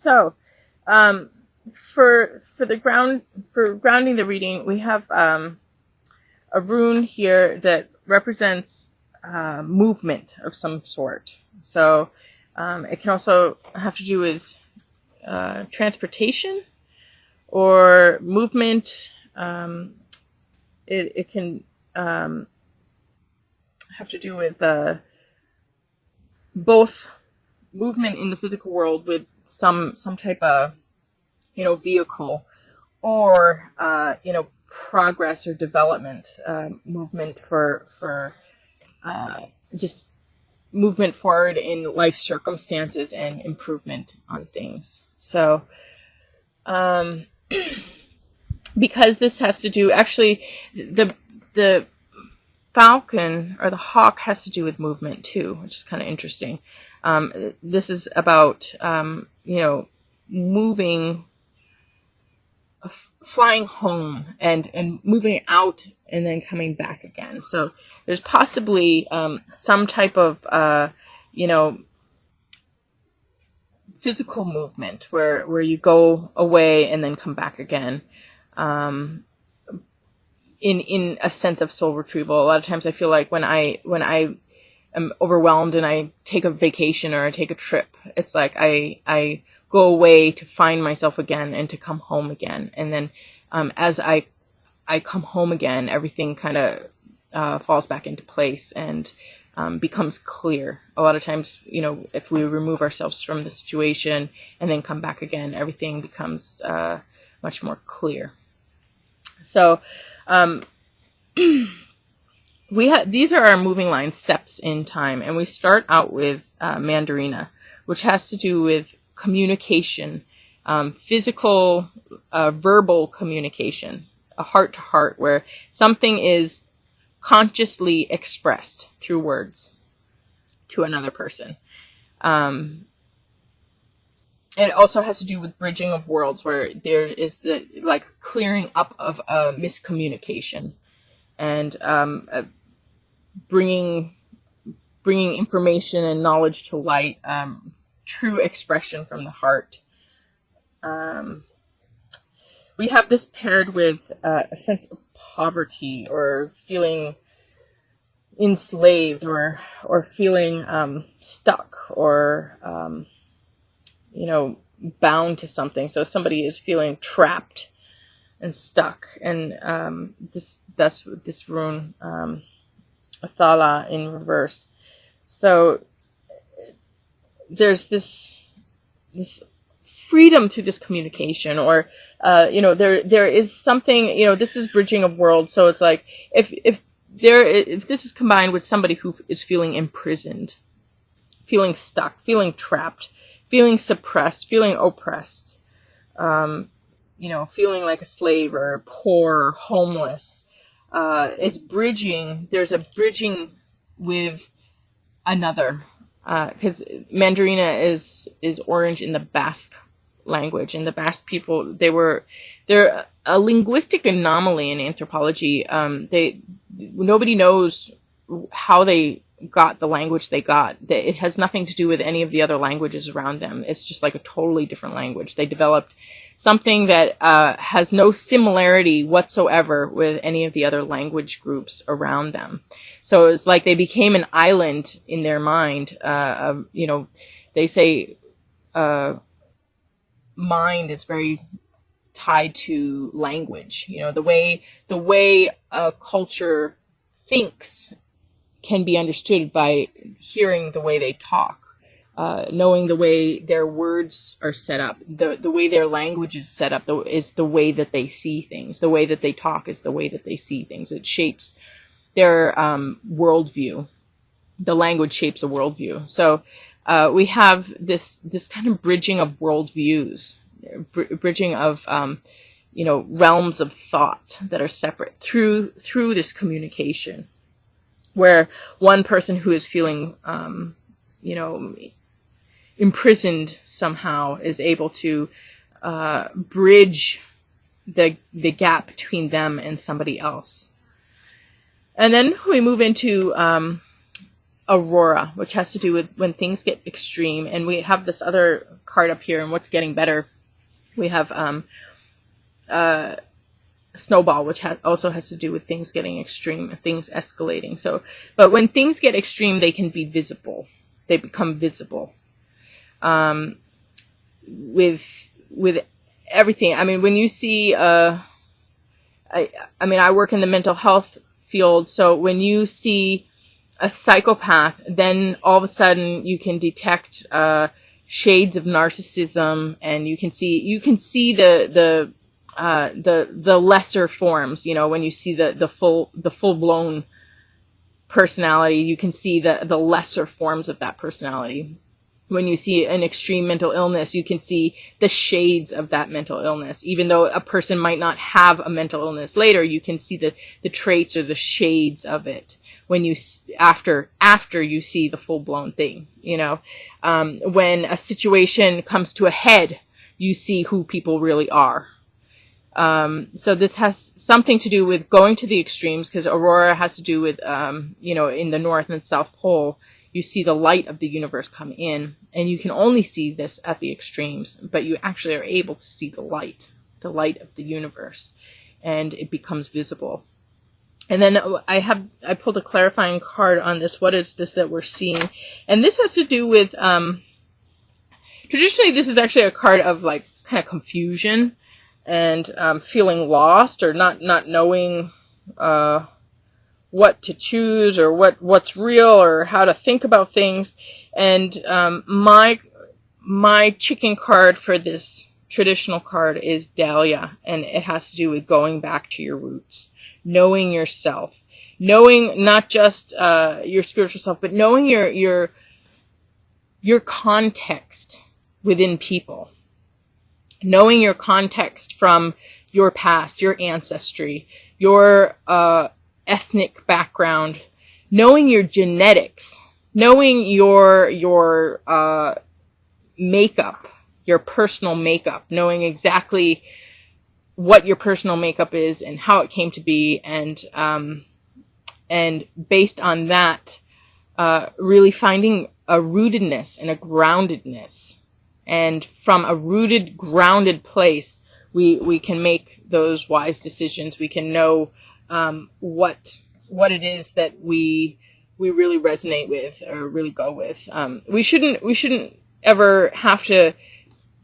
So, for grounding the reading, we have a rune here that represents movement of some sort. So, it can also have to do with transportation or movement. It can have to do with both movement in the physical world with some type of vehicle, or progress or development, movement for just movement forward in life circumstances and improvement on things. So because this has to do, actually the falcon or the hawk has to do with movement too, which is kind of interesting. This is about moving, flying home and moving out and then coming back again. So there's possibly some type of physical movement where you go away and then come back again. In a sense of soul retrieval. A lot of times I feel like when I am overwhelmed and I take a vacation or I take a trip, it's like I go away to find myself again and to come home again. And then as I come home again, everything kind of falls back into place and becomes clear. A lot of times, if we remove ourselves from the situation and then come back again, everything becomes much more clear. So these are our moving line steps in time, and we start out with Mandarina, which has to do with communication, physical, verbal communication, a heart to heart, where something is consciously expressed through words to another person. It also has to do with bridging of worlds, where there is the clearing up of miscommunication and bringing information and knowledge to light, true expression from the heart. We have this paired with a sense of poverty, or feeling enslaved, or feeling stuck, or bound to something. So somebody is feeling trapped and stuck, and that's this rune, Athala in reverse. So there's this freedom through this communication, or there is something, this is bridging of worlds. So it's like if this is combined with somebody who is feeling imprisoned, feeling stuck, feeling trapped, feeling suppressed, feeling oppressed, feeling like a slave or poor, homeless. It's bridging. There's a bridging with another, because Mandarina is orange in the Basque language, and the Basque people, they're a linguistic anomaly in anthropology. Nobody knows how they got the language they got. It has nothing to do with any of the other languages around them. It's just like a totally different language. They developed something that has no similarity whatsoever with any of the other language groups around them. So it's like they became an island in their mind. They say mind is very tied to language. The way a culture thinks can be understood by hearing the way they talk, knowing the way their words are set up, the way their language is set up is the way that they see things. The way that they talk is the way that they see things. It shapes their worldview. The language shapes a worldview. So we have this kind of bridging of worldviews, bridging of realms of thought that are separate through this communication, where one person who is feeling imprisoned somehow is able to bridge the gap between them and somebody else. And then we move into Aurora, which has to do with when things get extreme. And we have this other card up here, and what's getting better. We have Snowball, which also has to do with things getting extreme, things escalating. So, but when things get extreme, they can be visible. They become visible. With everything. I mean, when you see, I work in the mental health field, so when you see a psychopath, then all of a sudden you can detect shades of narcissism, and you can see the lesser forms. You know, when you see the full blown personality, you can see the lesser forms of that personality. When you see an extreme mental illness, you can see the shades of that mental illness. Even though a person might not have a mental illness later, you can see the traits or the shades of it when you, after you see the full blown thing, you know. When a situation comes to a head, you see who people really are. So this has something to do with going to the extremes, because Aurora has to do with, you know, in the North and South Pole, you see the light of the universe come in, and you can only see this at the extremes, but you actually are able to see the light of the universe, and it becomes visible. And then I pulled a clarifying card on this. What is this that we're seeing? And this has to do with, traditionally this is actually a card of like kind of confusion and feeling lost, or not knowing what to choose, or what's real, or how to think about things. And my chicken card for this traditional card is Dahlia, and it has to do with going back to your roots, knowing yourself, knowing not just your spiritual self, but knowing your context within people, knowing your context from your past, your ancestry, your ethnic background, knowing your genetics, knowing your makeup, your personal makeup, knowing exactly what your personal makeup is and how it came to be, and based on that, really finding a rootedness and a groundedness. And from a rooted, grounded place, we can make those wise decisions. We can know what it is that we really resonate with or really go with. We shouldn't ever have to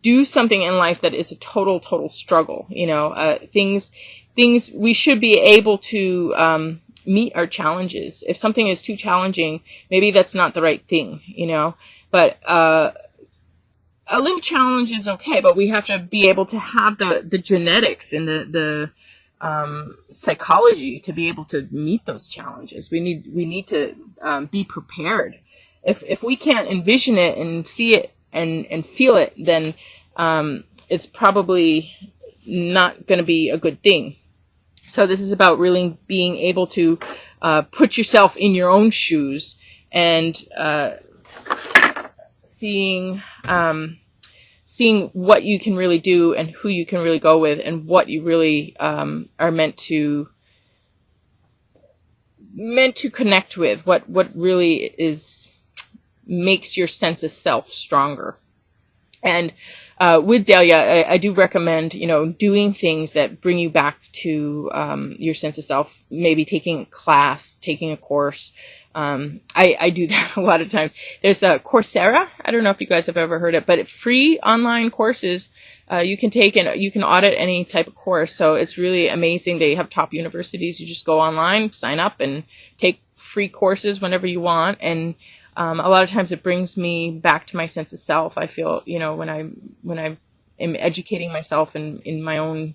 do something in life that is a total struggle. You know, things we should be able to meet our challenges. If something is too challenging, maybe that's not the right thing. You know, but a little challenge is okay, but we have to be able to have the genetics and the psychology to be able to meet those challenges. We need to be prepared. If we can't envision it and see it and feel it, then it's probably not going to be a good thing. So this is about really being able to put yourself in your own shoes and seeing what you can really do and who you can really go with, and what you really are meant to connect with, what really makes your sense of self stronger. And with Dahlia, I do recommend, you know, doing things that bring you back to your sense of self. Maybe taking a class, taking a course. I do that a lot of times. There's a Coursera. I don't know if you guys have ever heard it, but free online courses you can take, and you can audit any type of course. So it's really amazing. They have top universities. You just go online, sign up, and take free courses whenever you want. And a lot of times it brings me back to my sense of self. I feel, you know, when I am educating myself in my own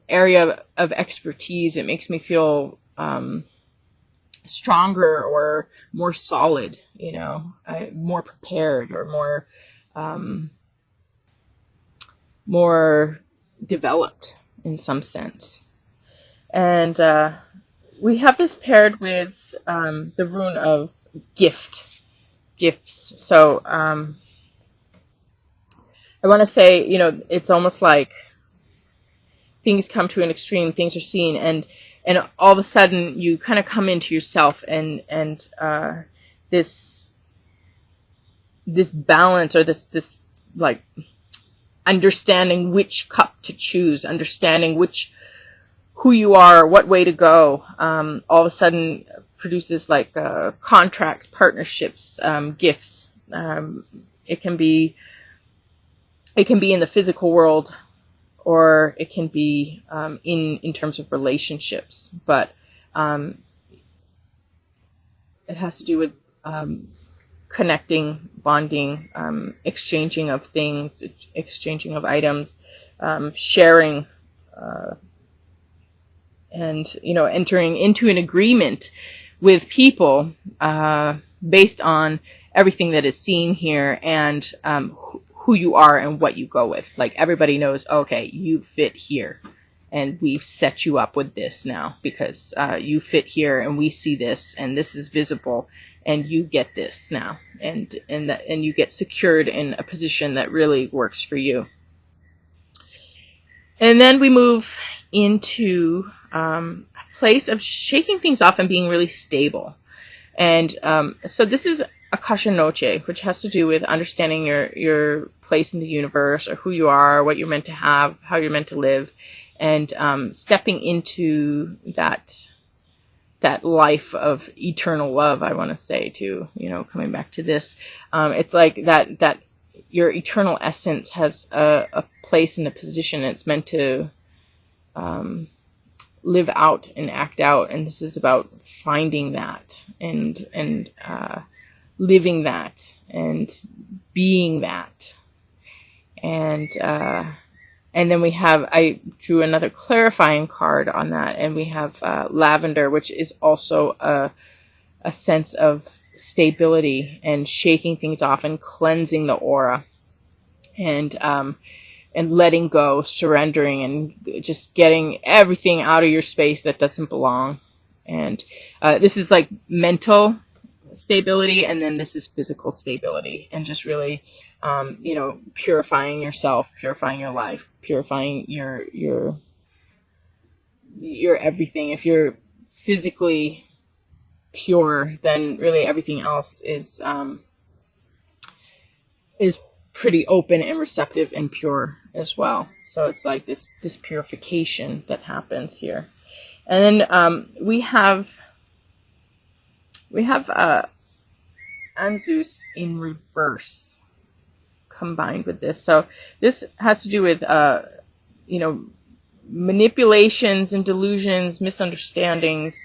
area of expertise, it makes me feel stronger or more solid, you know, more prepared, or more developed in some sense. And we have this paired with the rune of gifts. So I want to say, you know, it's almost like things come to an extreme, things are seen, and and all of a sudden you kind of come into yourself, and this balance, or this like understanding which cup to choose, understanding who you are, what way to go, all of a sudden produces like contracts, partnerships, gifts. It can be in the physical world, or it can be in terms of relationships, but it has to do with connecting, bonding, exchanging of things, exchanging of items, sharing, and entering into an agreement with people based on everything that is seen here, and who you are and what you go with. Like, everybody knows, okay, you fit here, and we've set you up with this now because you fit here, and we see this, and this is visible, and you get this now, and you get secured in a position that really works for you. And then we move into a place of shaking things off and being really stable. And so this is Akasha Noche, which has to do with understanding your place in the universe, or who you are, what you're meant to have, how you're meant to live, and stepping into that life of eternal love, I want to say, too, coming back to this. It's like that your eternal essence has a place and a position. It's meant to live out and act out. And this is about finding that and living that and being that. And then I drew another clarifying card on that, and we have lavender, which is also a sense of stability and shaking things off and cleansing the aura, and letting go, surrendering, and just getting everything out of your space that doesn't belong. And this is like mental stability, and then this is physical stability, and just really purifying yourself, purifying your life, purifying your everything. If you're physically pure, then really everything else is pretty open and receptive and pure as well. So it's like this purification that happens here. And then we have Anzus in reverse combined with this. So this has to do with manipulations and delusions, misunderstandings,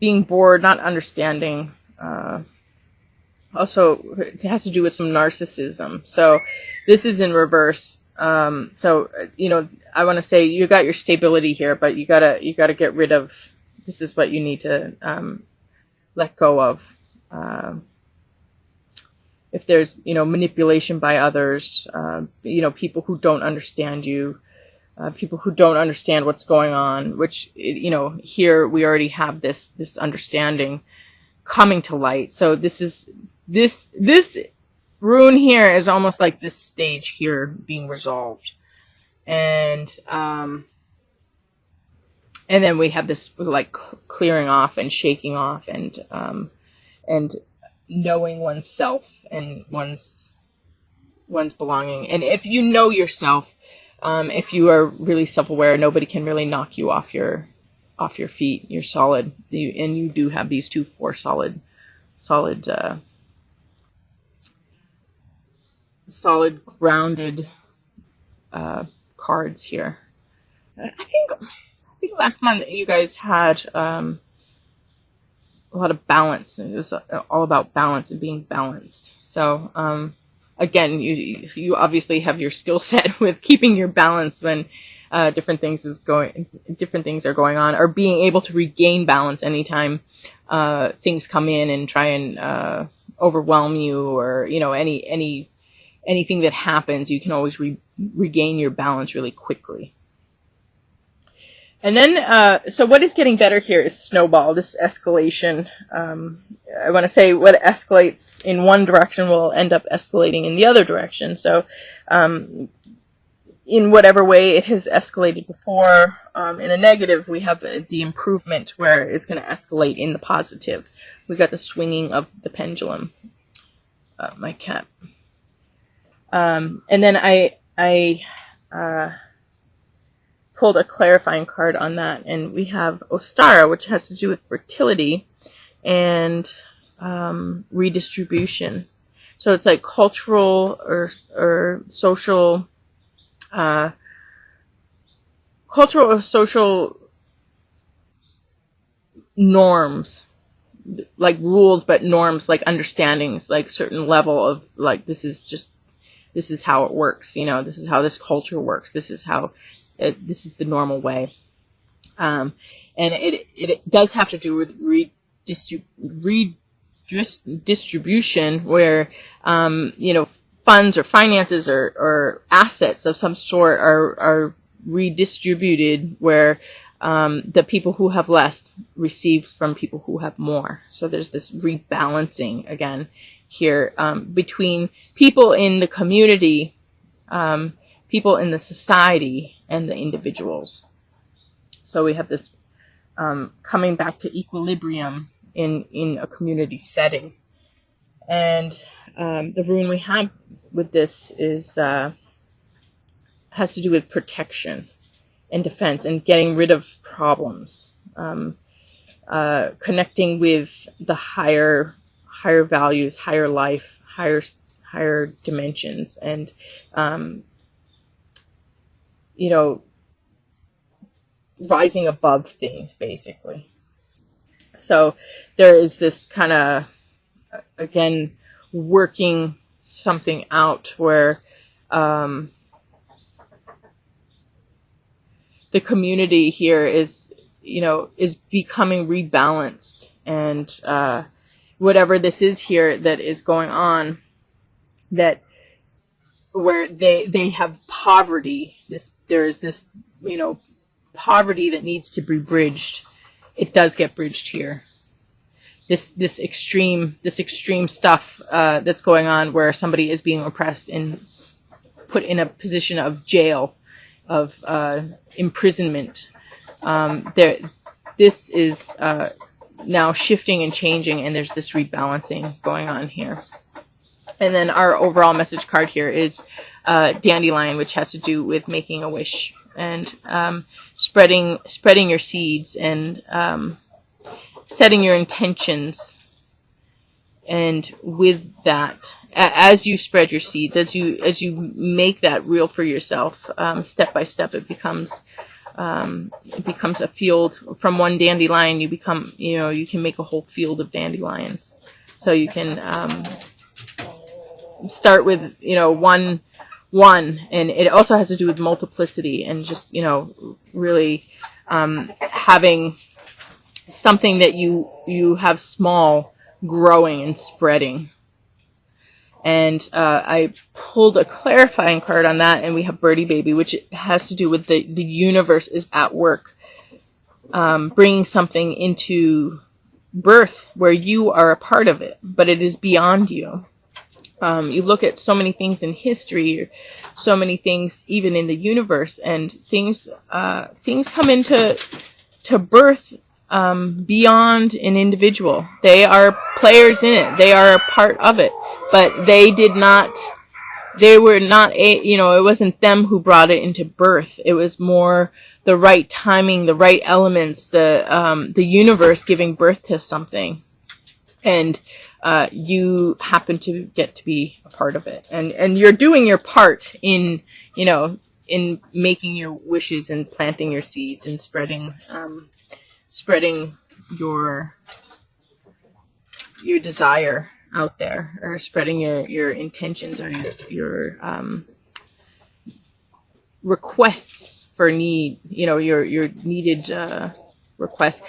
being bored, not understanding. Also, it has to do with some narcissism. So this is in reverse. So I want to say you got your stability here, but you gotta get rid of. This is what you need to let go of. If there's manipulation by others, people who don't understand you, people who don't understand what's going on, which here we already have this understanding coming to light. So this rune here is almost like this stage here being resolved, and then we have this like clearing off and shaking off, and knowing oneself and one's belonging. And if you know yourself, if you are really self-aware, nobody can really knock you off your feet. You're solid, and you do have these 2-4 solid grounded cards here. I think last month you guys had a lot of balance. It was all about balance and being balanced. So again, you obviously have your skill set with keeping your balance when different things are going on, or being able to regain balance anytime things come in and try and overwhelm you, or anything that happens. You can always regain your balance really quickly. And then, so what is getting better here is snowball, this escalation. I want to say what escalates in one direction will end up escalating in the other direction. So, in whatever way it has escalated before. In a negative, we have the improvement where it's going to escalate in the positive. We got the swinging of the pendulum. My cat. And then I pulled a clarifying card on that, and we have Ostara, which has to do with fertility and redistribution. So it's like cultural or social, cultural or social norms, like rules, but norms, like understandings, like certain level of like, this is how it works. You know, this is how this culture works. This is how this is the normal way. And it does have to do with redistribution, where, you know, funds or finances or assets of some sort are redistributed, where the people who have less receive from people who have more. So there's this rebalancing again here, between people in the community, people in the society, and the individuals. So we have this coming back to equilibrium in a community setting. And the rune we have with this is has to do with protection and defense and getting rid of problems, connecting with the higher values, higher life, higher dimensions, and you know, rising above things, basically. So there is this kind of, again, working something out where the community here is, you know, is becoming rebalanced, and whatever this is here that is going on, that where they have poverty, there is this, you know, poverty that needs to be bridged. It does get bridged here. This extreme stuff that's going on, where somebody is being oppressed and put in a position of jail, of imprisonment. This is now shifting and changing, and there's this rebalancing going on here. And then our overall message card here is dandelion, which has to do with making a wish and spreading your seeds and setting your intentions. And with that, as you spread your seeds, as you make that real for yourself, step by step, it becomes a field. From one dandelion, you can make a whole field of dandelions. So you can start with, you know, one, and it also has to do with multiplicity and just, you know, really having something that you have small, growing and spreading. And I pulled a clarifying card on that, and we have Birdie Baby, which has to do with the universe is at work, bringing something into birth where you are a part of it, but it is beyond you. You look at so many things in history, so many things even in the universe, and things come into birth beyond an individual. They are players in it. They are a part of it, but they were not it wasn't them who brought it into birth. It was more the right timing, the right elements, the universe giving birth to something. And you happen to get to be a part of it, and you're doing your part in making your wishes and planting your seeds and spreading your desire out there, or spreading your intentions or your requests for need, your needed requests.